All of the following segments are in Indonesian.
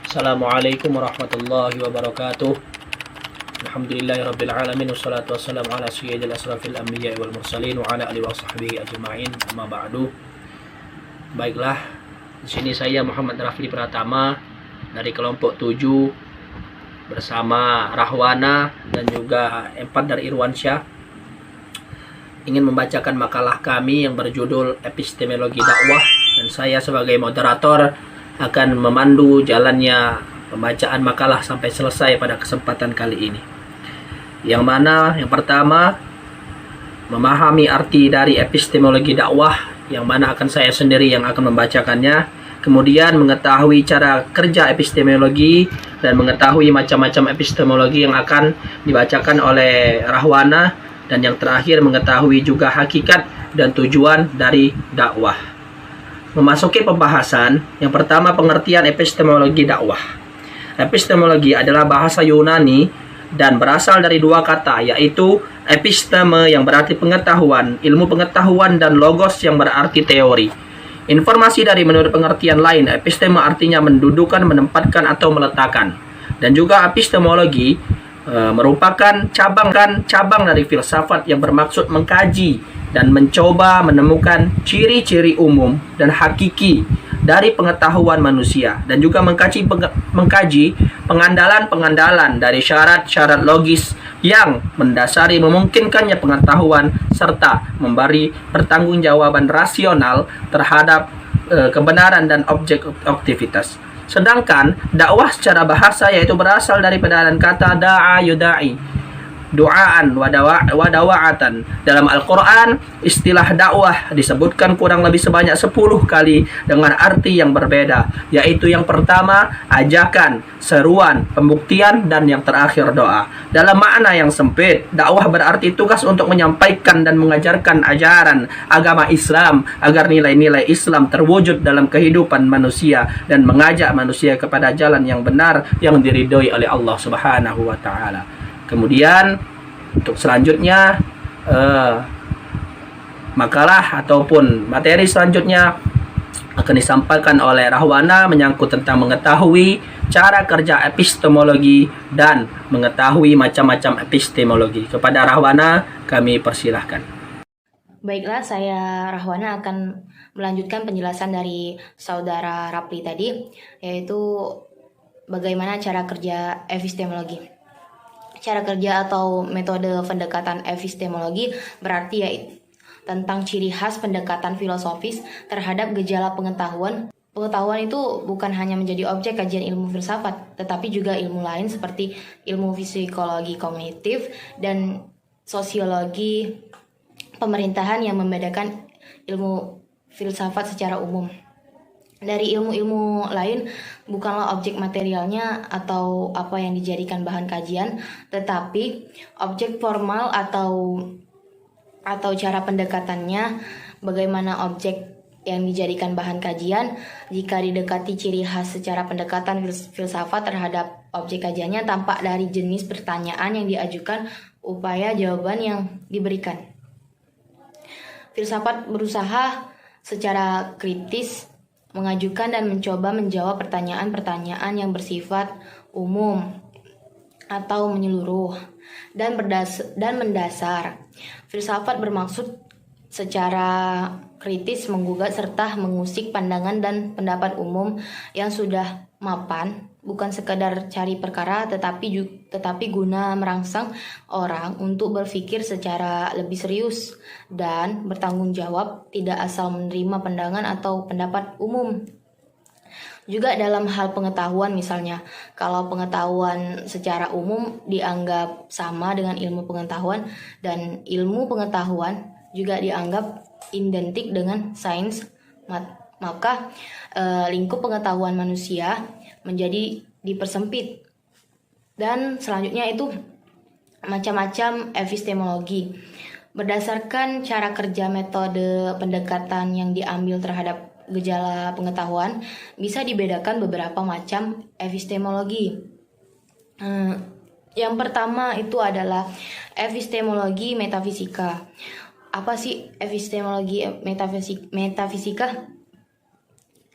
Assalamualaikum warahmatullahi wabarakatuh. Alhamdulillahirabbil alamin wassalatu wassalamu ala sayyidil asrafil anbiya'i wal mursalin wa ala alihi washabbihi ajma'in. Amma ba'du. Baiklah, di sini saya Muhammad Rafli Pratama dari kelompok 7 bersama Rahwana dan juga Empat dari Irwansyah ingin membacakan makalah kami yang berjudul Epistemologi Dakwah, dan saya sebagai moderator akan memandu jalannya pembacaan makalah sampai selesai pada kesempatan kali ini. Yang mana yang pertama, memahami arti dari epistemologi dakwah, yang mana akan saya sendiri yang akan membacakannya. Kemudian mengetahui cara kerja epistemologi dan mengetahui macam-macam epistemologi yang akan dibacakan oleh Rahwana, dan yang terakhir mengetahui juga hakikat dan tujuan dari dakwah. Memasuki pembahasan, yang pertama pengertian epistemologi dakwah. Epistemologi adalah bahasa Yunani dan berasal dari dua kata, yaitu episteme yang berarti pengetahuan, ilmu pengetahuan, dan logos yang berarti teori. Informasi dari menurut pengertian lain, episteme artinya mendudukan, menempatkan, atau meletakkan. Dan juga epistemologi merupakan cabang dari filsafat yang bermaksud mengkaji dan mencoba menemukan ciri-ciri umum dan hakiki dari pengetahuan manusia, dan juga mengkaji pengandalan dari syarat-syarat logis yang mendasari memungkinkannya pengetahuan serta memberi pertanggungjawaban rasional terhadap kebenaran dan objektivitas. Sedangkan dakwah secara bahasa yaitu berasal dari padanan kata da'a yuda'i, du'aan wadawa'atan. Dalam Al-Quran, istilah dakwah disebutkan kurang lebih sebanyak 10 kali dengan arti yang berbeda, yaitu yang pertama ajakan, seruan, pembuktian, dan yang terakhir doa. Dalam makna yang sempit, dakwah berarti tugas untuk menyampaikan dan mengajarkan ajaran agama Islam agar nilai-nilai Islam terwujud dalam kehidupan manusia dan mengajak manusia kepada jalan yang benar yang diridhoi oleh Allah Subhanahu wa taala. Kemudian untuk selanjutnya makalah ataupun materi selanjutnya akan disampaikan oleh Rahwana menyangkut tentang mengetahui cara kerja epistemologi dan mengetahui macam-macam epistemologi. Kepada Rahwana kami persilahkan. Baiklah, saya Rahwana akan melanjutkan penjelasan dari saudara Rapli tadi, yaitu bagaimana cara kerja epistemologi. Cara kerja atau metode pendekatan epistemologi berarti yaitu tentang ciri khas pendekatan filosofis terhadap gejala pengetahuan. Pengetahuan itu bukan hanya menjadi objek kajian ilmu filsafat, tetapi juga ilmu lain seperti ilmu psikologi kognitif dan sosiologi pemerintahan yang membedakan ilmu filsafat secara umum. Dari ilmu-ilmu lain bukanlah objek materialnya atau apa yang dijadikan bahan kajian, tetapi objek formal atau cara pendekatannya, bagaimana objek yang dijadikan bahan kajian jika didekati ciri khas secara pendekatan filsafat terhadap objek kajiannya tampak dari jenis pertanyaan yang diajukan, upaya jawaban yang diberikan. Filsafat berusaha secara kritis mengajukan dan mencoba menjawab pertanyaan-pertanyaan yang bersifat umum atau menyeluruh dan mendasar. Filsafat bermaksud secara kritis menggugat serta mengusik pandangan dan pendapat umum yang sudah mapan, bukan sekadar cari perkara tetapi guna merangsang orang untuk berpikir secara lebih serius dan bertanggung jawab, tidak asal menerima pandangan atau pendapat umum. Juga dalam hal pengetahuan, misalnya kalau pengetahuan secara umum dianggap sama dengan ilmu pengetahuan, dan ilmu pengetahuan juga dianggap identik dengan sains, maka lingkup pengetahuan manusia menjadi dipersempit. Dan selanjutnya itu macam-macam epistemologi. Berdasarkan cara kerja metode pendekatan yang diambil terhadap gejala pengetahuan, bisa dibedakan beberapa macam epistemologi. Yang pertama itu adalah epistemologi metafisika. Apa sih epistemologi metafisika?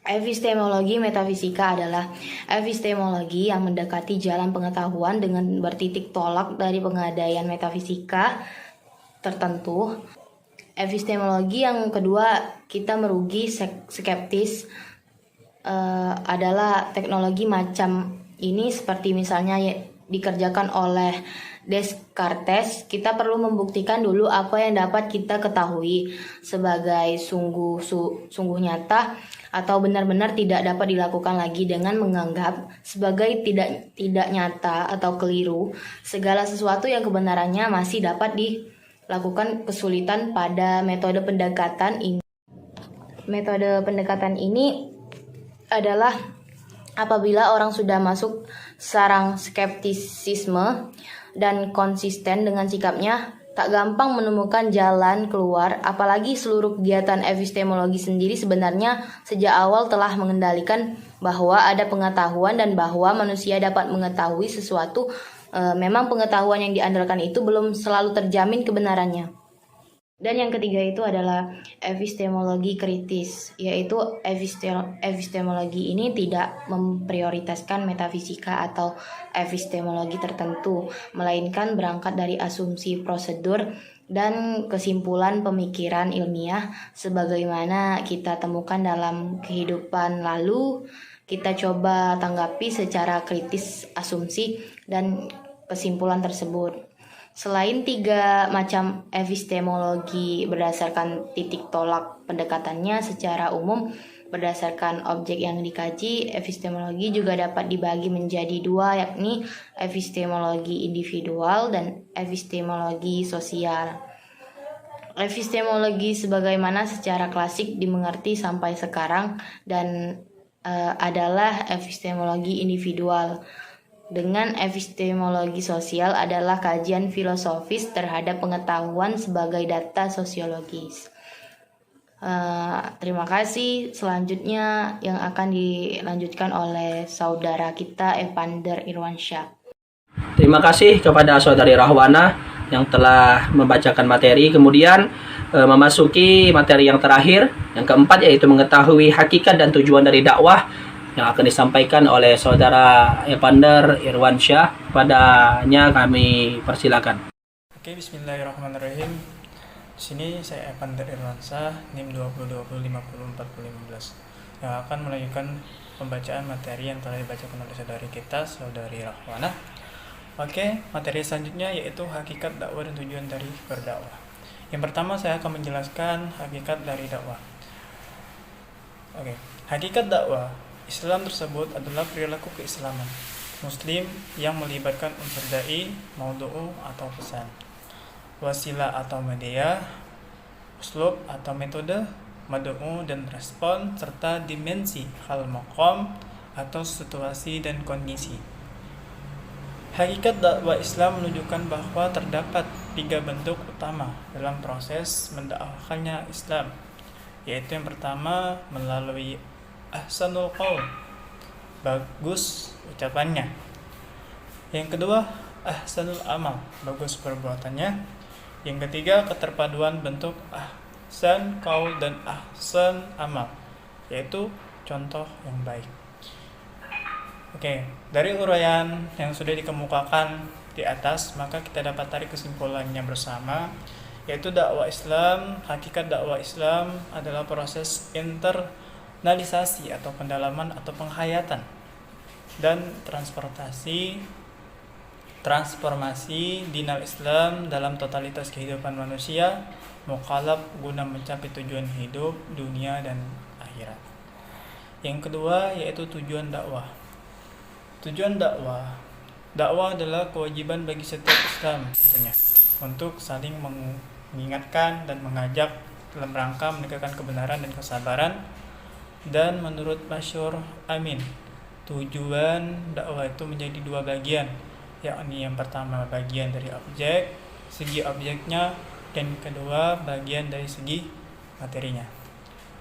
Epistemologi metafisika adalah epistemologi yang mendekati jalan pengetahuan dengan bertitik tolak dari pengadaian metafisika tertentu. Epistemologi yang kedua, kita merugi skeptis, adalah teknologi macam ini seperti misalnya dikerjakan oleh Descartes. Kita perlu membuktikan dulu apa yang dapat kita ketahui sebagai sungguh nyata atau benar-benar tidak dapat dilakukan lagi, dengan menganggap sebagai tidak nyata atau keliru segala sesuatu yang kebenarannya masih dapat dilakukan kesulitan pada metode pendekatan ini. Metode pendekatan ini adalah apabila orang sudah masuk sarang skeptisisme dan konsisten dengan sikapnya, tak gampang menemukan jalan keluar, apalagi seluruh kegiatan epistemologi sendiri sebenarnya sejak awal telah mengendalikan bahwa ada pengetahuan dan bahwa manusia dapat mengetahui sesuatu. Memang pengetahuan yang diandalkan itu belum selalu terjamin kebenarannya. Dan yang ketiga itu adalah epistemologi kritis, yaitu epistemologi ini tidak memprioritaskan metafisika atau epistemologi tertentu, melainkan berangkat dari asumsi prosedur dan kesimpulan pemikiran ilmiah sebagaimana kita temukan dalam kehidupan, lalu kita coba tanggapi secara kritis asumsi dan kesimpulan tersebut. Selain 3 macam epistemologi berdasarkan titik tolak pendekatannya secara umum berdasarkan objek yang dikaji, epistemologi juga dapat dibagi menjadi 2, yakni epistemologi individual dan epistemologi sosial. Epistemologi sebagaimana secara klasik dimengerti sampai sekarang dan adalah epistemologi individual. Dengan epistemologi sosial adalah kajian filosofis terhadap pengetahuan sebagai data sosiologis. Terima kasih. Selanjutnya yang akan dilanjutkan oleh saudara kita Evander Irwansyah. Terima kasih kepada saudari Rahwana yang telah membacakan materi. Kemudian memasuki materi yang terakhir, yang keempat, yaitu mengetahui hakikat dan tujuan dari dakwah, yang akan disampaikan oleh saudara Evander Irwansyah. Padanya kami persilakan. Oke, bismillahirrahmanirrahim. Di sini saya Evander Irwansyah, NIM 2020504015, yang akan melanjutkan pembacaan materi yang telah dibacakan oleh saudari kita, saudari Rahwana. Oke, materi selanjutnya yaitu hakikat dakwah dan tujuan dari berdakwah. Yang pertama saya akan menjelaskan hakikat dari dakwah. Oke, hakikat dakwah Islam tersebut adalah perilaku keislaman Muslim yang melibatkan unsur dai, maudu'u atau pesan, wasilah atau media, uslub atau metode, mad'u dan respon, serta dimensi hal maqam atau situasi dan kondisi. Hakikat dakwah Islam menunjukkan bahwa terdapat 3 bentuk utama dalam proses mendakwakannya Islam, yaitu yang pertama melalui ahsanul qaul, bagus ucapannya. Yang kedua, ahsanul amal, bagus perbuatannya. Yang ketiga, keterpaduan bentuk ahsan qaul dan ahsan amal, yaitu contoh yang baik. Oke, dari uraian yang sudah dikemukakan di atas, maka kita dapat tarik kesimpulannya bersama, yaitu dakwah Islam, hakikat dakwah Islam adalah proses internalisasi atau pendalaman atau penghayatan dan transformasi dinal Islam dalam totalitas kehidupan manusia mukallaf guna mencapai tujuan hidup dunia dan akhirat. Yang kedua yaitu tujuan dakwah. Tujuan dakwah adalah kewajiban bagi setiap Islam tentunya untuk saling mengingatkan dan mengajak dalam rangka menegakkan kebenaran dan kesabaran. Dan menurut Masyhur Amin, tujuan dakwah itu menjadi 2 bagian, yakni yang pertama bagian dari objek, segi objeknya, dan kedua bagian dari segi materinya.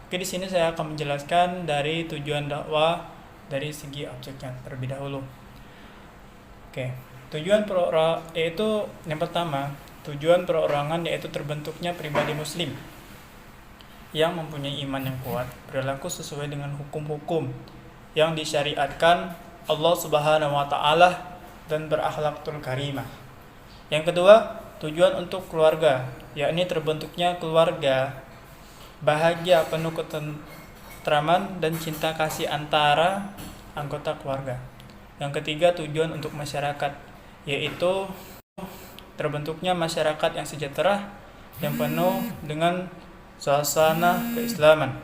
Oke, di sini saya akan menjelaskan dari tujuan dakwah dari segi objeknya terlebih dahulu. Oke, tujuan yaitu yang pertama, tujuan perorangan yaitu terbentuknya pribadi muslim. yang mempunyai iman yang kuat, berlaku sesuai dengan hukum-hukum yang disyariatkan Allah Subhanahu wa taala dan berakhlakul karimah. Yang kedua, tujuan untuk keluarga, yakni terbentuknya keluarga bahagia, penuh ketentraman dan cinta kasih antara anggota keluarga. Yang ketiga, tujuan untuk masyarakat, yaitu terbentuknya masyarakat yang sejahtera, yang penuh dengan suasana keislaman.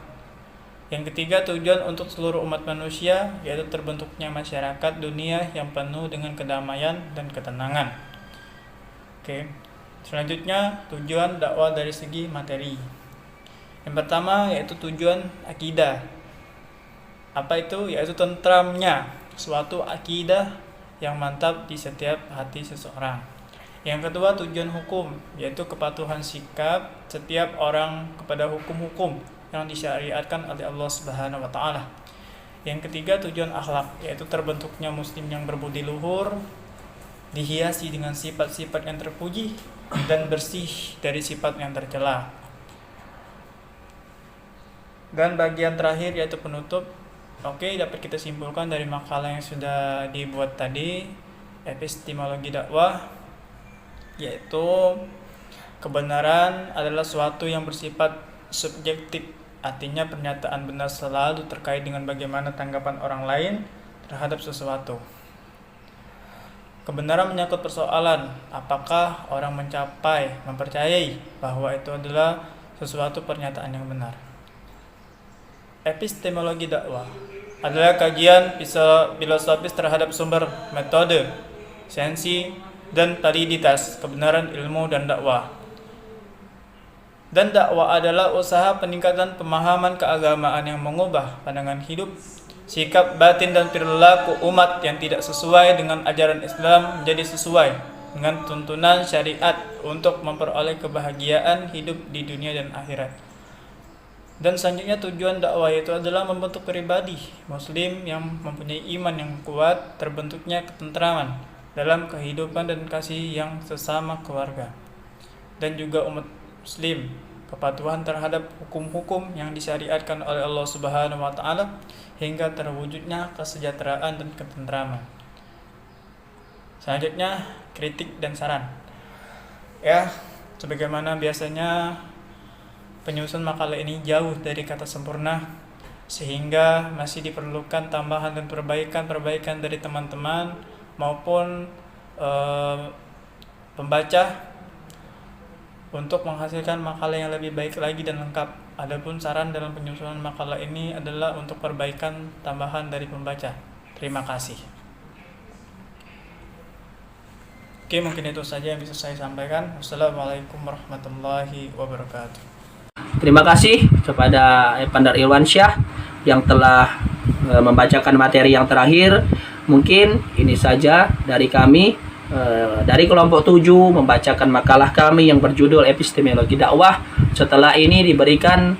Yang ketiga, tujuan untuk seluruh umat manusia, yaitu terbentuknya masyarakat dunia yang penuh dengan kedamaian dan ketenangan. Selanjutnya, tujuan dakwah dari segi materi. Yang pertama yaitu tujuan akidah. Apa itu? Yaitu tentramnya suatu akidah yang mantap di setiap hati seseorang. Yang kedua, tujuan hukum, yaitu kepatuhan sikap setiap orang kepada hukum-hukum yang disyariatkan oleh Allah Subhanahu wa taala. Yang ketiga, tujuan akhlak, yaitu terbentuknya muslim yang berbudi luhur, dihiasi dengan sifat-sifat yang terpuji dan bersih dari sifat yang tercela. Dan bagian terakhir yaitu penutup. Dapat kita simpulkan dari makalah yang sudah dibuat tadi, epistemologi dakwah, yaitu kebenaran adalah suatu yang bersifat subjektif. Artinya pernyataan benar selalu terkait dengan bagaimana tanggapan orang lain terhadap sesuatu. Kebenaran menyangkut persoalan apakah orang mempercayai bahwa itu adalah sesuatu pernyataan yang benar. Epistemologi dakwah adalah kajian filosofis terhadap sumber, metode, sensi, dan validitas kebenaran ilmu dan dakwah. Dan dakwah adalah usaha peningkatan pemahaman keagamaan yang mengubah pandangan hidup, sikap batin dan perilaku umat yang tidak sesuai dengan ajaran Islam menjadi sesuai dengan tuntunan syariat untuk memperoleh kebahagiaan hidup di dunia dan akhirat. Dan selanjutnya tujuan dakwah itu adalah membentuk pribadi muslim yang mempunyai iman yang kuat, terbentuknya ketentraman dalam kehidupan dan kasih yang sesama keluarga, dan juga umat muslim kepatuhan terhadap hukum-hukum yang disyariatkan oleh Allah Subhanahu wa taala hingga terwujudnya kesejahteraan dan ketentraman. Selanjutnya kritik dan saran. Sebagaimana biasanya penyusun makalah ini jauh dari kata sempurna, sehingga masih diperlukan tambahan dan perbaikan dari teman-teman maupun pembaca untuk menghasilkan makalah yang lebih baik lagi dan lengkap. Adapun saran dalam penyusunan makalah ini adalah untuk perbaikan tambahan dari pembaca. Terima kasih. Mungkin itu saja yang bisa saya sampaikan. Wassalamualaikum warahmatullahi wabarakatuh. Terima kasih kepada Epandar Irwansyah yang telah membacakan materi yang terakhir. Mungkin ini saja dari kami, dari kelompok 7 membacakan makalah kami yang berjudul Epistemologi Dakwah. Setelah ini diberikan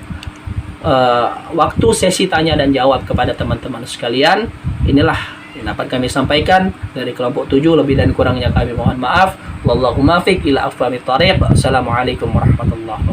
waktu sesi tanya dan jawab kepada teman-teman sekalian. Inilah yang dapat kami sampaikan dari kelompok 7. Lebih dan kurangnya kami mohon maaf. Wallahu muwaffiq ila aqwamit thoriq. Assalamualaikum warahmatullahi wabarakatuh.